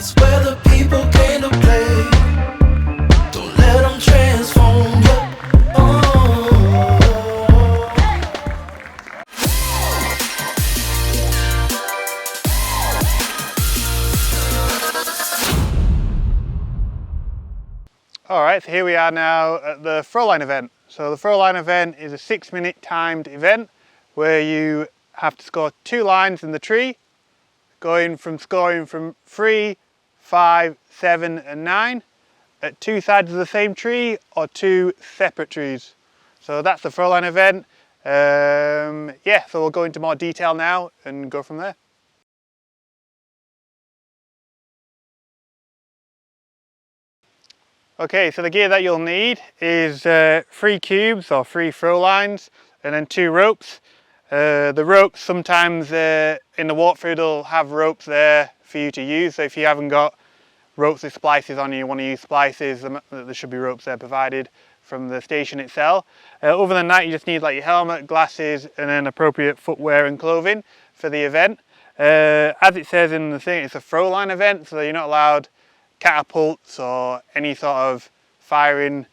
It's where the people came to play. Don't let them transform you. Alright, so here we are now at the Throwline event. So the Throwline event is a 6-minute timed event where you have to score 2 lines in the tree, scoring from 3, 5, 7 and 9 at 2 sides of the same tree or 2 separate trees. So that's the Throwline event. Yeah, so we'll go into more detail now and go from there. Okay, so the gear that you'll need is 3 cubes or 3 throw lines and then 2 ropes. The ropes sometimes in the walkthrough they'll have ropes there for you to use, so if you haven't got ropes with splices on you want to use splices, there should be ropes there provided from the station itself. Other than that you just need like your helmet, glasses and then appropriate footwear and clothing for the event. As it says in the thing, it's a Throwline event, so you're not allowed catapults or any sort of firing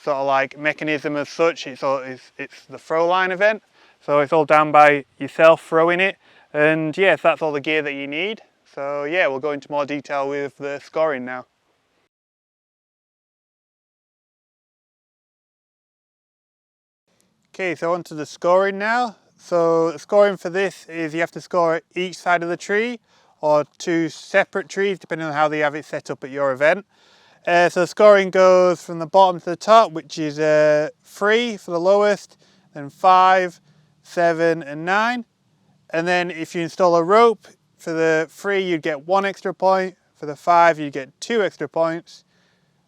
sort of like mechanism as such. It's the Throwline event, so it's all down by yourself throwing it, and yes, that's all the gear that you need. So yeah, we'll go into more detail with the scoring now. Okay, so on to the scoring now. So the scoring for this is you have to score each side of the tree or 2 separate trees depending on how they have it set up at your event. So the scoring goes from the bottom to the top, which is 3 for the lowest, then 5, 7 and 9. And then if you install a rope, for the 3 you'd get 1 extra point, for the 5 you'd get 2 extra points,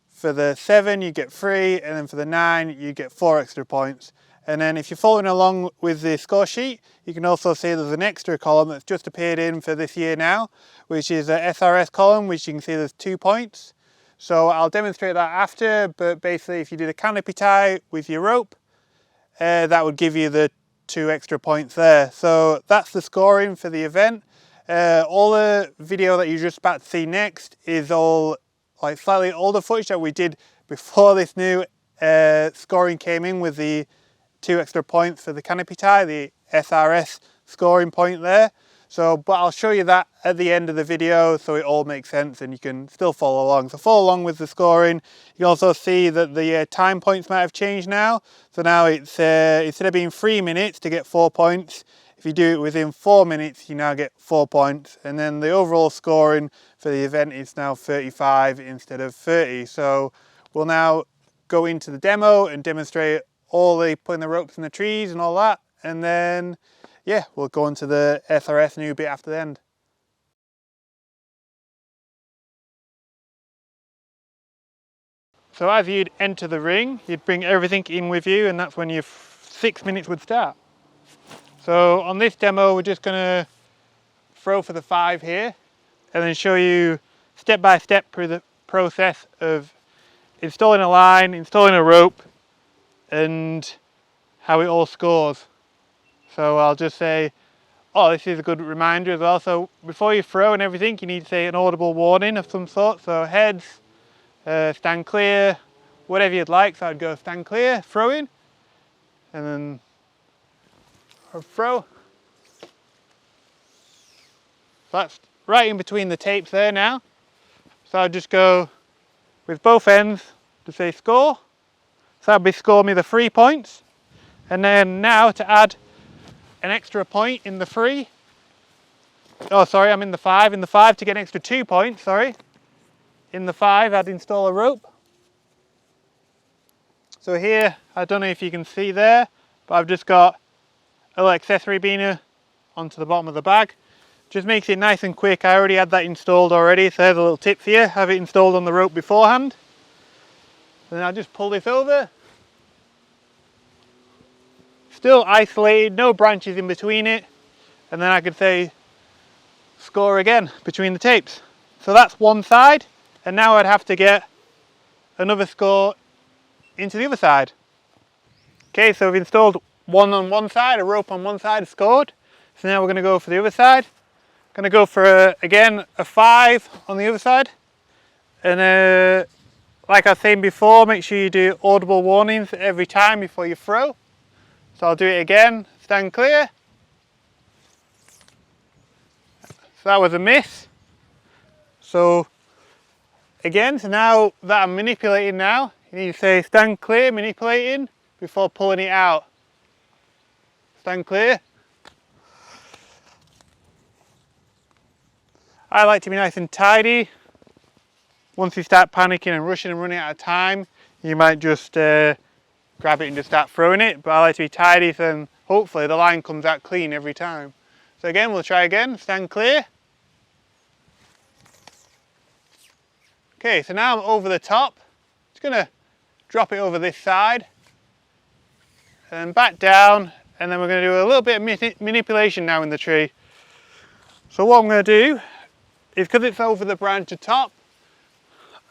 for the 7 you get 3, and then for the 9 you get 4 extra points. And then if you're following along with the score sheet, you can also see there's an extra column that's just appeared in for this year now, which is a SRS column, which you can see there's 2 points. So I'll demonstrate that after, but basically if you did a canopy tie with your rope, that would give you the 2 extra points there. So that's the scoring for the event. All the video that you're just about to see next is all like slightly older footage that we did before this new scoring came in with the 2 extra points for the canopy tie, the SRS scoring point there. So, but I'll show you that at the end of the video so it all makes sense and you can still follow along. So follow along with the scoring. You can also see that the time points might have changed now. So now it's instead of being 3 minutes to get 4 points, if you do it within 4 minutes, you now get 4 points. And then the overall scoring for the event is now 35 instead of 30. So we'll now go into the demo and demonstrate all the putting the ropes in the trees and all that, and then yeah, we'll go into the SRS new bit after the end. So as you'd enter the ring, you'd bring everything in with you, and that's when your 6 minutes would start. So on this demo we're just going to throw for the 5 here and then show you step by step through the process of installing a line, installing a rope, and how it all scores. So I'll just say, oh, this is a good reminder as well. So before you throw and everything, you need to say an audible warning of some sort. So heads, stand clear, whatever you'd like. So I'd go stand clear, throwing, and then throw. That's right in between the tapes there now. So I'd just go with both ends to say score. So that'd be score me the 3 points. And then now to add an extra point in the 3. Oh, sorry, I'm in the 5. In the 5 to get an extra 2 points, sorry. In the 5, I'd install a rope. So here, I don't know if you can see there, but I've just got a little accessory beaner onto the bottom of the bag. Just makes it nice and quick. I already had that installed already, so there's a little tip for you. Have it installed on the rope beforehand. Then I'll just pull this over. Still isolated, no branches in between it. And then I could say score again between the tapes. So that's one side. And now I'd have to get another score into the other side. Okay, so we've installed one on one side, a rope on one side scored. So now we're going to go for the other side. Gonna go for again a 5 on the other side, and like I was saying before, make sure you do audible warnings every time before you throw. So I'll do it again. Stand clear. So that was a miss. So again, so now that I'm manipulating now, you need to say stand clear, manipulating, before pulling it out. Stand clear. I like to be nice and tidy. Once you start panicking and rushing and running out of time, you might just grab it and just start throwing it. But I like to be tidy, so then hopefully the line comes out clean every time. So again, we'll try again. Stand clear. Okay, so now I'm over the top. Just gonna drop it over this side and back down, and then we're gonna do a little bit of manipulation now in the tree. So what I'm gonna do is, because it's over the branch at top,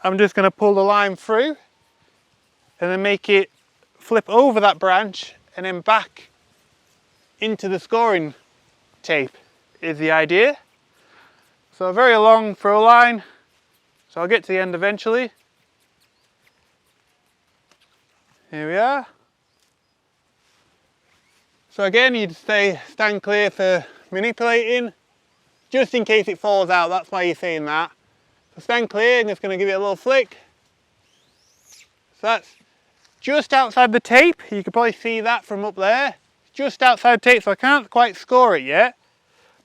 I'm just gonna pull the line through and then make it flip over that branch and then back into the scoring tape is the idea. So a very long throw line. So I'll get to the end eventually. Here we are. So again, you'd say stand clear for manipulating, just in case it falls out. That's why you're saying that. So stand clear, and just going to give it a little flick. So that's just outside the tape. You can probably see that from up there. Just outside the tape, so I can't quite score it yet.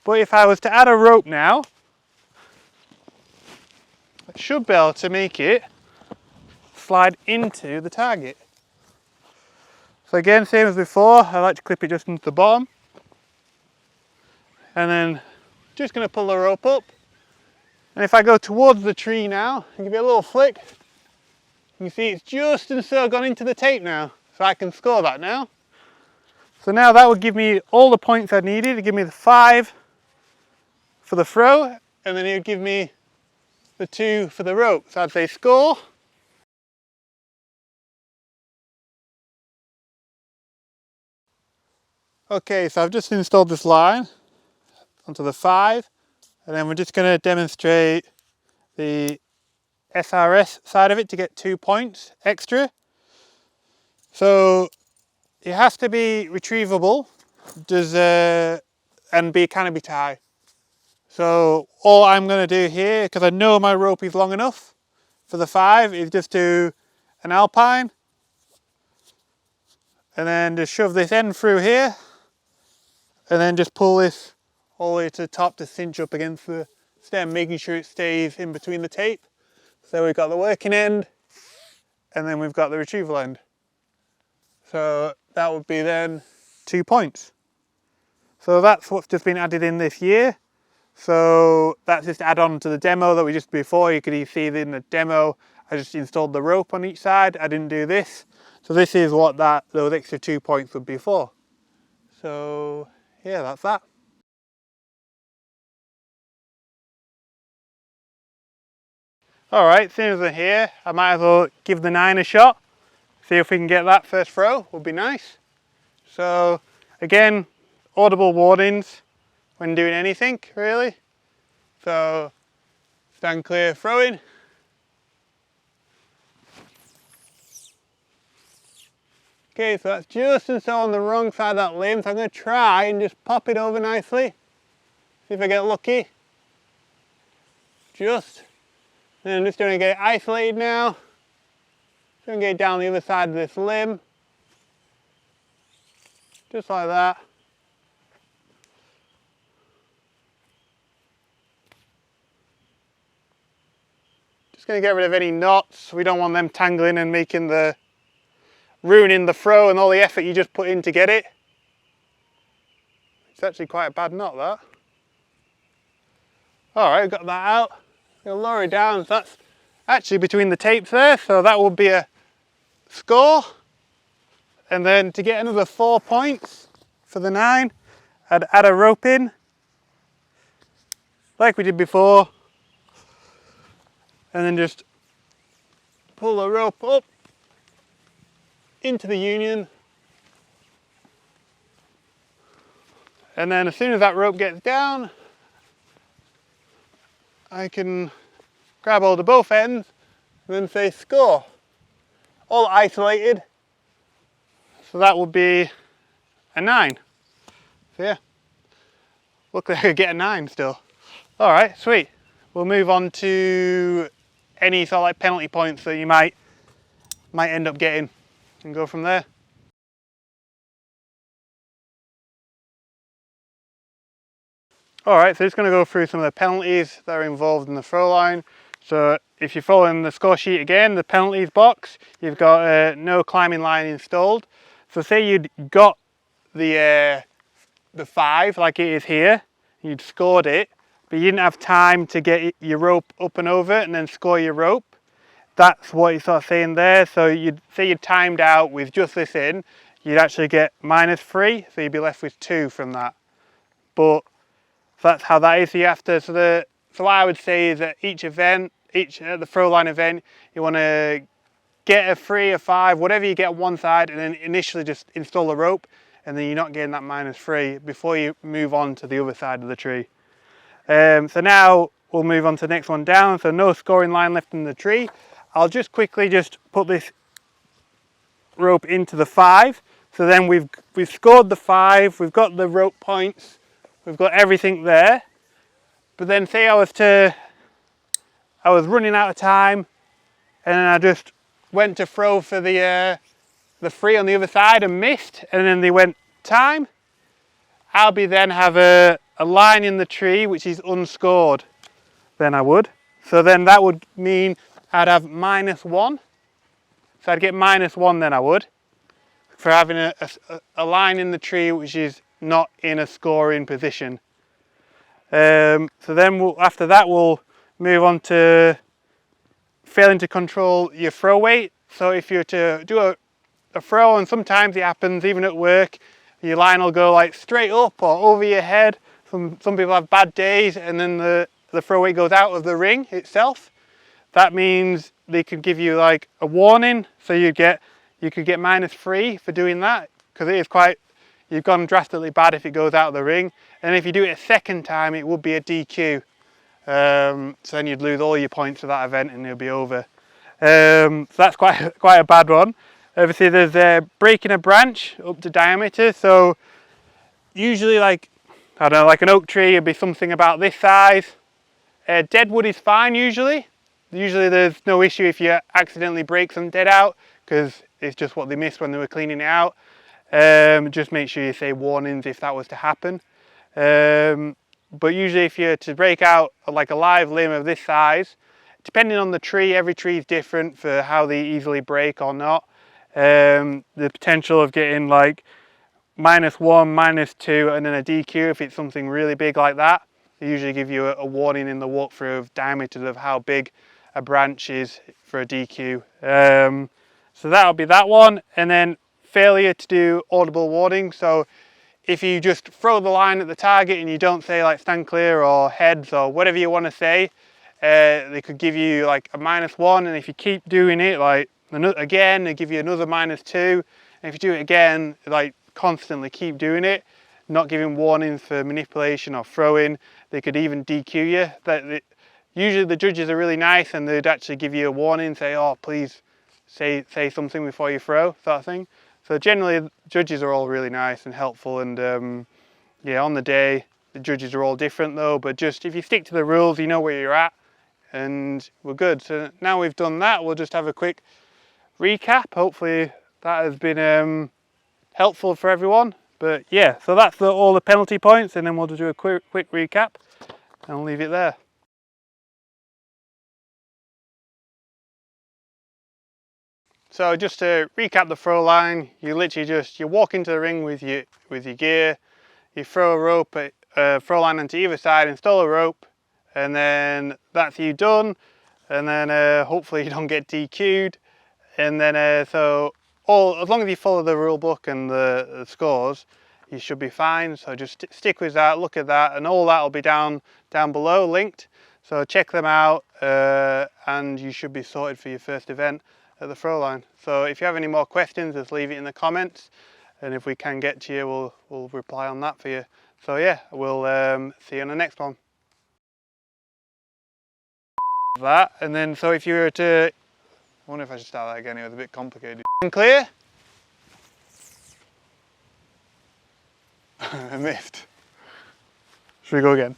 But if I was to add a rope now, I should be able to make it slide into the target. So again, same as before, I like to clip it just into the bottom. And then just going to pull the rope up. And if I go towards the tree now and give it a little flick, you can see it's just and so gone into the tape now. So I can score that now. So now that would give me all the points I needed. It'd give me the 5 for the throw, and then it would give me the 2 for the rope. So I'd say score. Okay, so I've just installed this line onto the 5, and then we're just going to demonstrate the SRS side of it to get 2 points extra. So it has to be retrievable, and be canopy tie. So all I'm going to do here, because I know my rope is long enough for the 5, is just do an alpine, and then just shove this end through here, and then just pull this all the way to the top to cinch up against the stem, making sure it stays in between the tape. So we've got the working end, and then we've got the retrieval end. So that would be then 2 points. So that's what's just been added in this year. So that's just add on to the demo that we just before. You could see in the demo, I just installed the rope on each side. I didn't do this. So this is what those extra 2 points would be for. So yeah, that's that. All right, as soon as I'm here, I might as well give the 9 a shot. See if we can get that first throw, would be nice. So again, audible warnings when doing anything, really. So stand clear throwing. Okay, so that's just and so on the wrong side of that limb, so I'm going to try and just pop it over nicely. See if I get lucky. Just. And I'm just going to get it isolated now. Just going to get it down the other side of this limb. Just like that. Just going to get rid of any knots. We don't want them tangling and ruining the throw and all the effort you just put in to get it. It's actually quite a bad knot, that. Alright, got that out. We'll lower it down. So that's actually between the tapes there, so that would be a score. And then to get another 4 points for the 9, I'd add a rope in, like we did before, and then just pull the rope up into the union, and then as soon as that rope gets down, I can grab hold of both ends and then say score. All isolated. So that would be a 9. So yeah, luckily I could get a 9 still. All right, sweet. We'll move on to any sort of like penalty points that you might end up getting and go from there. All right, so just going to go through some of the penalties that are involved in the throw line. So if you're following the score sheet again, the penalties box, you've got no climbing line installed. So say you'd got the 5 like it is here, you'd scored it, but you didn't have time to get your rope up and over and then score your rope. That's what it's sort of saying there. So you'd say you timed out with just this in, you'd actually get -3, so you'd be left with 2 from that. But so that's how that is. So you have to. So what I would say is that each event, the Throwline event, you want to get a 3, a 5, whatever you get on one side, and then initially just install the rope, and then you're not getting that -3 before you move on to the other side of the tree. So now we'll move on to the next one down. So no scoring line left in the tree. I'll just quickly put this rope into the 5. So then we've scored the 5. We've got the rope points. We've got everything there. But then say I was running out of time, and then I just went to throw for the 3 on the other side and missed, and then they went time. I'll then have a line in the tree which is unscored. Then I would. So then that would mean I'd have -1. So I'd get -1 then I would, for having a line in the tree which is not in a scoring position. So then after that we'll move on to failing to control your throw weight. So if you're to do a throw, and sometimes it happens even at work, your line will go like straight up or over your head. Some people have bad days, and then the throw weight goes out of the ring itself. That means they could give you like a warning, so you could get -3 for doing that, because it is you've gone drastically bad if it goes out of the ring. And if you do it a second time, it would be a DQ. So then you'd lose all your points for that event and it'll be over. So that's quite a bad one. Obviously there's breaking a branch up to diameter. So usually like, I don't know, like an oak tree, it'd be something about this size. Dead wood is fine usually. Usually there's no issue if you accidentally break some dead out, because it's just what they missed when they were cleaning it out. Just make sure you say warnings if that was to happen. But usually if you're to break out like a live limb of this size, depending on the tree, every tree is different for how they easily break or not. The potential of getting like -1, -2 and then a DQ if it's something really big like that. They usually give you a warning in the walkthrough of diameters of how big a branch is for a DQ. So that'll be that one. And then failure to do audible warning. So if you just throw the line at the target and you don't say like stand clear or heads or whatever you want to say, they could give you like a -1. And if you keep doing it like again, they give you another -2. And if you do it again, like constantly keep doing it, not giving warnings for manipulation or throwing, they could even DQ you. Usually the judges are really nice and they'd actually give you a warning, say, oh, please say something before you throw, sort of thing. So generally judges are all really nice and helpful, and yeah, on the day the judges are all different though, but just if you stick to the rules, you know where you're at, and we're good. So now we've done that, we'll just have a quick recap. Hopefully that has been helpful for everyone. But yeah, so that's all the penalty points, and then we'll just do a quick recap and I'll leave it there. So just to recap the throw line, you literally you walk into the ring with your gear, you throw a rope, throw line onto either side, install a rope, and then that's you done. And then hopefully you don't get DQ'd. And then as long as you follow the rule book and the scores, you should be fine. So just stick with that, look at that, and all that will be down below linked. So check them out, and you should be sorted for your first event at the throw line. So if you have any more questions, just leave it in the comments, and if we can get to you, we'll reply on that for you. So yeah, we'll see you on the next one. that. And then so if you were to, I wonder if I should start that again, it was a bit complicated. And clear. I missed. Should we go again?